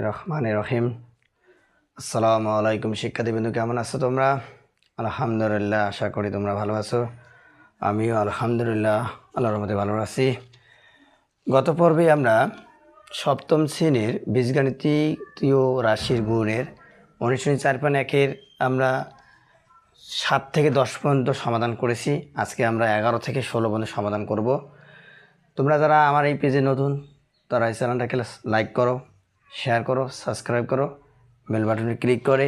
রহমানির রহিম। আসসালামু আলাইকুম শিক্ষার্থীবৃন্দ, কেমন আছো তোমরা? আলহামদুলিল্লাহ, আশা করি তোমরা ভালো আছো। আমিও আলহামদুলিল্লাহ আল্লাহর রহমতে ভালো আছি। গত পর্বে আমরা সপ্তম শ্রেণীর বীজগণিতীয় রাশির গুণের অনুশীলনী 4.1-এর আমরা 7 থেকে 10 পর্যন্ত সমাধান করেছি। আজকে আমরা 11 থেকে 16 পর্যন্ত সমাধান করব। তোমরা যারা আমার এই পেজে নতুন তারা এই চ্যানেলটাকে লাইক করো, শেয়ার করো, সাবস্ক্রাইব করো, বেল বাটনে ক্লিক করে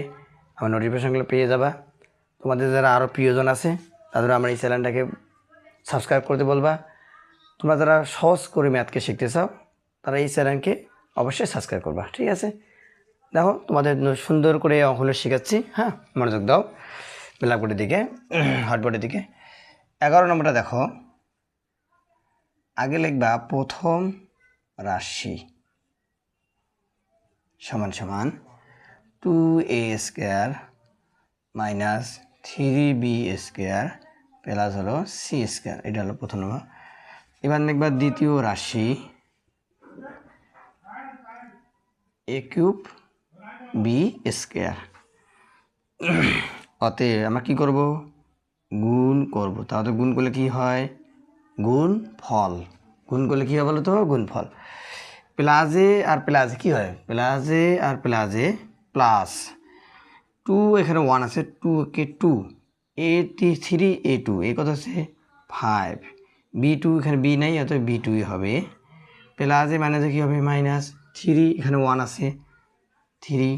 আমার নোটিফিকেশনগুলো পেয়ে যাবা। তোমাদের যারা আরও প্রিয়জন আছে তাদের আমার এই চ্যানেলটাকে সাবস্ক্রাইব করতে বলবা। তোমরা যারা সহজ করে ম্যাথকে শিখতে চাও তারা এই চ্যানেলকে অবশ্যই সাবস্ক্রাইব করবা, ঠিক আছে? দেখো তোমাদের সুন্দর করে অঙ্কগুলো শেখাচ্ছি। হ্যাঁ, মনোযোগ দাও ব্ল্যাকবোর্ডের দিকে, হটবোর্ডের দিকে। 11 নম্বরটা দেখো। আগে লিখবা প্রথম রাশি সমান সমান 2a square minus 3b square plus হলো c স্কোয়ার। এটা হলো প্রথম নম্বর। এবার লিখবা দ্বিতীয় রাশি a কিউব b স্কোয়ার। অতএব আমরা কী করব? গুণ করব। তাহলে গুণ করলে কী হয়? গুণ ফল। গুণ করলে কী হয় বলো তো? গুণ ফল। প্লাসে আর প্লাসে কী হয়? প্লাসে আর প্লাসে প্লাস 2, এখানে 1 আছে, 2 কে 2, a3 a2, এই কথা হচ্ছে 5, b2 এখানে b নাই, অতএব b2ই হবে। প্লাসে মাইনাসে কী হবে? মাইনাস 3, এখানে 1 আছে 3,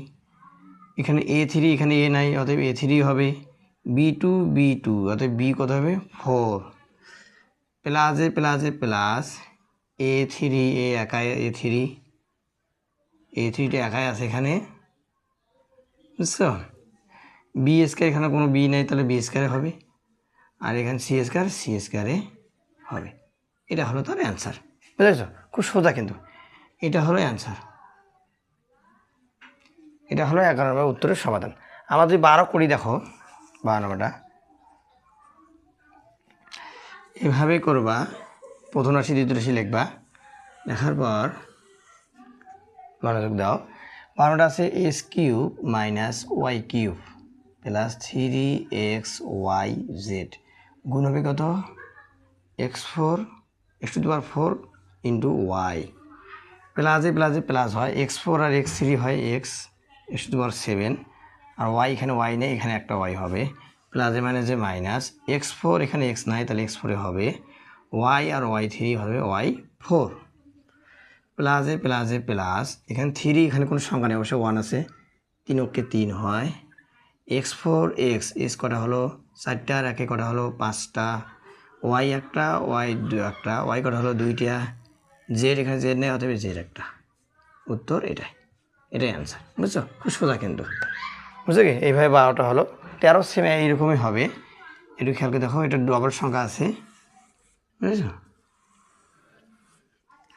এখানে a3 এখানে a নাই, অতএব a3 হবে। b2 অতএব b কত হবে? 4। প্লাসে প্লাসে প্লাস a3 এ একাই a3টা একাই আছে এখানে, বুঝছো? বি স্কোয়ার এখানে কোনো বি নেই, তাহলে বি স্কোয়ারে হবে। আর এখানে সি স্কোয়ারে হবে। এটা হলো তার অ্যান্সার, বুঝেছ? খুব সোজা কিন্তু। এটা হলো অ্যান্সার, এটা হলো 11 নম্বর উত্তরের সমাধান। আমরা যদি 12 করি, দেখো 12 নম্বরটা এভাবে করবা। প্রথম রাশি দ্বিতীয় রাশি লিখবা, লেখার পর মনোযোগ দাও। 12টা আছে x cube minus y cube plus 3xyz গুণ হবে কত? x4 x⁴ into Y. প্লাসে প্লাসে প্লাস হয়, x4 আর x3 হয় x⁷, আর ওয়াই এখানে ওয়াই নেই, এখানে একটা ওয়াই হবে। প্লাসে মাইনাসে মাইনাস x4, এখানে x নাই, তাহলে x4 হবে। ওয়াই আর y3 হবে y4। প্লাসে প্লাসে প্লাস, এখানে 3, এখানে কোনো সংখ্যা নেই, অবশ্য 1 আছে, 3 কে 3 হয়। x4 x কটা হলো? 4টা, আর একে কটা হলো? 5টা। ওয়াই একটা, ওয়াই একটা, ওয়াই কটা হলো? 2টা। জেড এখানে জেড নেই, অতএব জেড একটা। উত্তর এটাই অ্যান্সার, বুঝছো? খুব সোজা কিন্তু, বুঝছো কি? এইভাবে 12টা হলো। 13 সেম এইরকমই হবে। একটু খেয়াল করে দেখো, এটা ডবল সংখ্যা আছে, বুঝেছো?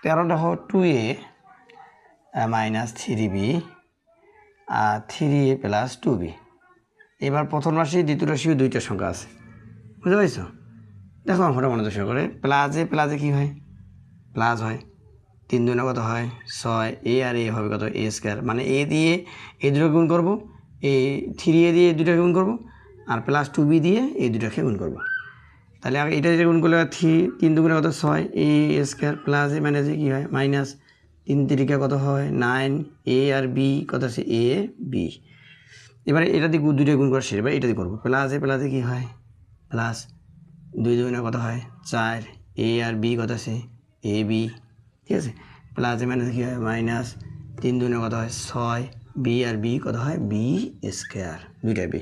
13টা হলো 2a মাইনাস 3b আর 3a প্লাস 2b। এবার প্রথম রাশি দ্বিতীয় রাশিও 2টা সংখ্যা আছে, বুঝতে পারছো? দেখো আমরা মনোযোগ সহকারে। প্লাসে প্লাসে কী হয়? প্লাস হয়। 3 2 কত হয়? 6। এ আর এ হবে কত? এ স্কোয়ার। মানে এ দিয়ে এ দুটো গুণ করবো, এ 3a দিয়ে দুটাকে গুণ করবো, আর প্লাস 2b দিয়ে এই দুটাকে গুণ করবো। তাহলে এটা যেটা গুণ করলে 3 2 কত? 6 এ স্কোয়ার প্লাস এ মাইনাসে কী হয়? মাইনাস 3 3 কত হয়? 9। এ আর বি কত আছে? A B. এবারে এটা দিয়ে দুইটা গুণ করা শেষ। এবার এটা দিয়ে করবো। প্লাসে প্লাসে কী হয়? প্লাস 2 2 কত হয়? 4। এ আর বি কত আছে? এ বি, ঠিক আছে? প্লাসে মাইনাসে কী হয়? মাইনাস 3 2 কত হয়? 6। বি আর বি কত হয়? বি স্কোয়ার, দুইটা বি।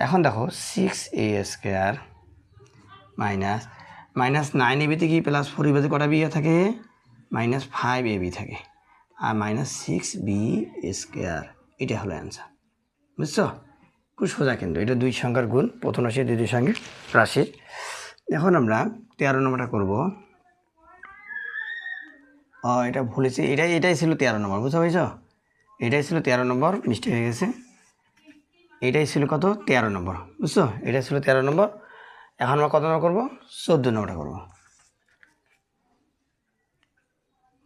এখন দেখো 6a স্কোয়ার মাইনাস 9ab কি প্লাস 4ab কটা বি থাকে? -5ab থাকে, আর -6b স্কোয়ার। এটা হলো অ্যান্সার, বুঝছো? খুব সোজা কিন্তু। এটা দুই সংখ্যার গুণ, প্রথম রাশি দ্বিতীয় সংখ্যার রাশির। এখন আমরা 13 নম্বরটা করবো। এটা ভুলেছি, এটাই ছিল 13 নম্বর, বুঝতে পেরেছ? এটাই ছিল 13 নম্বর, মিস্টেক হয়ে গেছে। এটাই ছিল কত? 13 নম্বর, বুঝছো? এটাই ছিল 13 নম্বর। এখন আমরা কত নম্বর করবো? 14 নম্বরটা করবো।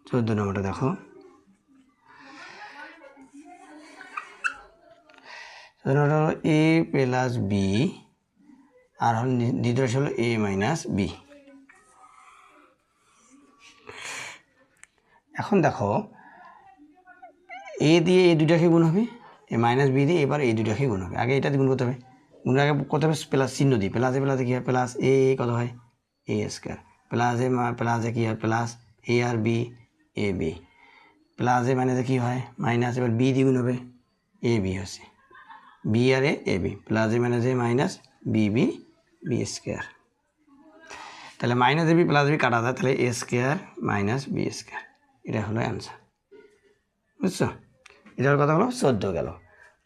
14 নম্বরটা দেখো। সাধারণত হলো এ প্লাস বি আর হল দ্বিতীয় রাশি হলো এ মাইনাস বি। এখন দেখো এ দিয়ে এই দুইটাকে গুণ হবে, এ মাইনাস বি দিয়ে এবার এই দুইটাকে গুণ হবে। আগে এটা দিয়ে গুণ করতে হবে, গুণ আগে করতে হবে প্লাস চিহ্ন দিই, প্লাসে প্লাসে কী হয় প্লাস এ কত হয় এ স্কোয়ার, প্লাসে কী হয় plus A R B A b, প্লাসে মাইনাসে কী হয় মাইনাস, এবার বি দিয়ে গুণ হবে এ বি হচ্ছে বি আর এ বি, প্লাসে মাইনাসে minus b b b square. তাহলে minus a b plus b কাটা যায়, তাহলে a square minus b square, এটা হলো অ্যান্সার। বুঝছো? এটার কথা হলো 14 গেল।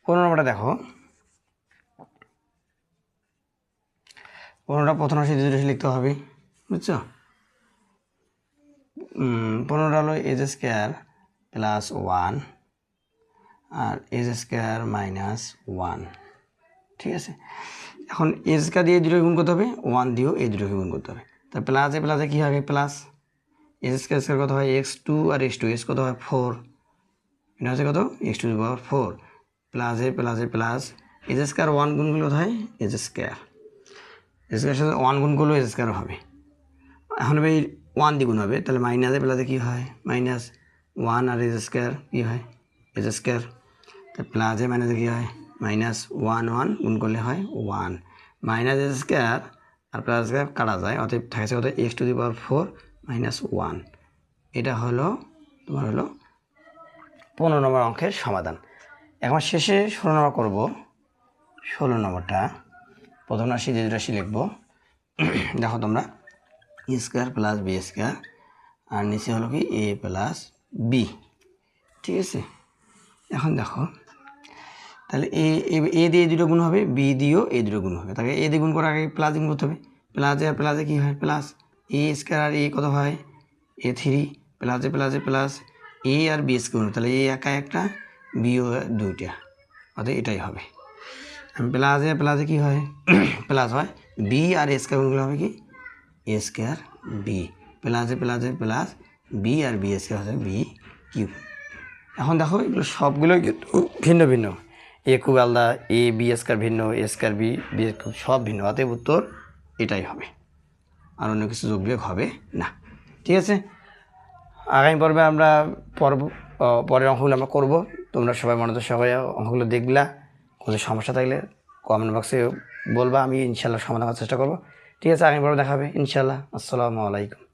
15 নম্বরটা দেখো, 15টা প্রথম রাশি দ্বিতীয় রাশি লিখতে হবে। বুঝছো? 15টা হলো এজ স্কোয়ার প্লাস 1 আর এজ স্কোয়ার মাইনাস 1। ঠিক আছে, এখন এজ স্কোয়ার দিয়ে এই দুটোকে গুণ করতে হবে, 1 দিয়েও এই দুটোকে গুণ করতে হবে। তা প্লাসে প্লাসে কী হবে প্লাস এজ স্কোয়ার স্কোয়ার কত হয় x2 আর x2, এস কত হয় 4, এটা হচ্ছে কত x2 টু দি পাওয়ার 4, প্লাসে প্লাসে প্লাস এজ স্কোয়ার 1 গুণ করলে হয় এজ স্কোয়ার, এজ স্কোয়ার সাথে 1 গুণ করলেও এজ স্কোয়ার হবে। এখন হবে 1 দ্বিগুণ হবে, তাহলে মাইনাসে প্লাসে কী হয় মাইনাস 1 আর এজ স্কোয়ার কী হয় এজ স্কোয়ার, তো প্লাসে মাইনাসে কী হয় মাইনাস 1 1 গুণ করলে হয় 1, মাইনাস এজ স্কোয়ার আর প্লাস স্কোয়ার কাটা যায়, অতএব থাকছে কত x to the power 4 minus 1। এটা হলো তোমার হলো 15 নম্বর অঙ্কের সমাধান। এখন শেষে 16 নম্বর করবো। 16 নম্বরটা প্রথম রাশি দ্বিতীয় রাশি লিখবো। দেখো তোমরা এ স্কোয়ার প্লাস বি স্কোয়ার আর নিচে হলো কি এ প্লাস বি। ঠিক আছে, এখন দেখো তাহলে এ দিয়ে এই দুটো গুণ হবে, বি দিয়েও এই দুটো গুণ হবে। তাকে এ দিয়ে গুণ করার আগে প্লাস গুণ করতে হবে, প্লাসে আর প্লাসে কী হয় প্লাস এ স্কোয়ার আর এ কত হয় এ 3, প্লাসে প্লাসে প্লাস এ আর বি স্কোয়ার, তাহলে এ একা একটা বিও দুইটা, অর্থাৎ এটাই হবে। প্লাসে প্লাসে কী হয় প্লাস হয় বি আর এ স্কোয়ার গুণগুলো হবে কি এ স্কোয়ার বি, প্লাসে প্লাসে প্লাস বি আর বি স্কোয়ার হচ্ছে বি কিউব। এখন দেখো এগুলো সবগুলো ভিন্ন ভিন্ন, এ কিউব আলাদা, এ বি স্কোয়ার ভিন্ন, এ স্কোয়ার বি বি কিউব সব ভিন্ন, অতএব উত্তর এটাই হবে, আর অন্য কিছু যোগ বিয়োগ হবে না। ঠিক আছে, আগামী পর্বে আমরা পরের অঙ্কগুলো আমরা করবো। তোমরা সবাই মনোযোগ সবাই অঙ্কগুলো দেখলা, কোনো সমস্যা থাকলে কমেন্ট বক্সে বলবা, আমি ইনশাল্লাহ সমাধান করার চেষ্টা করবো। ঠিক আছে, আগামী পর্বে দেখা হবে ইনশাল্লাহ। আসসালামু আলাইকুম।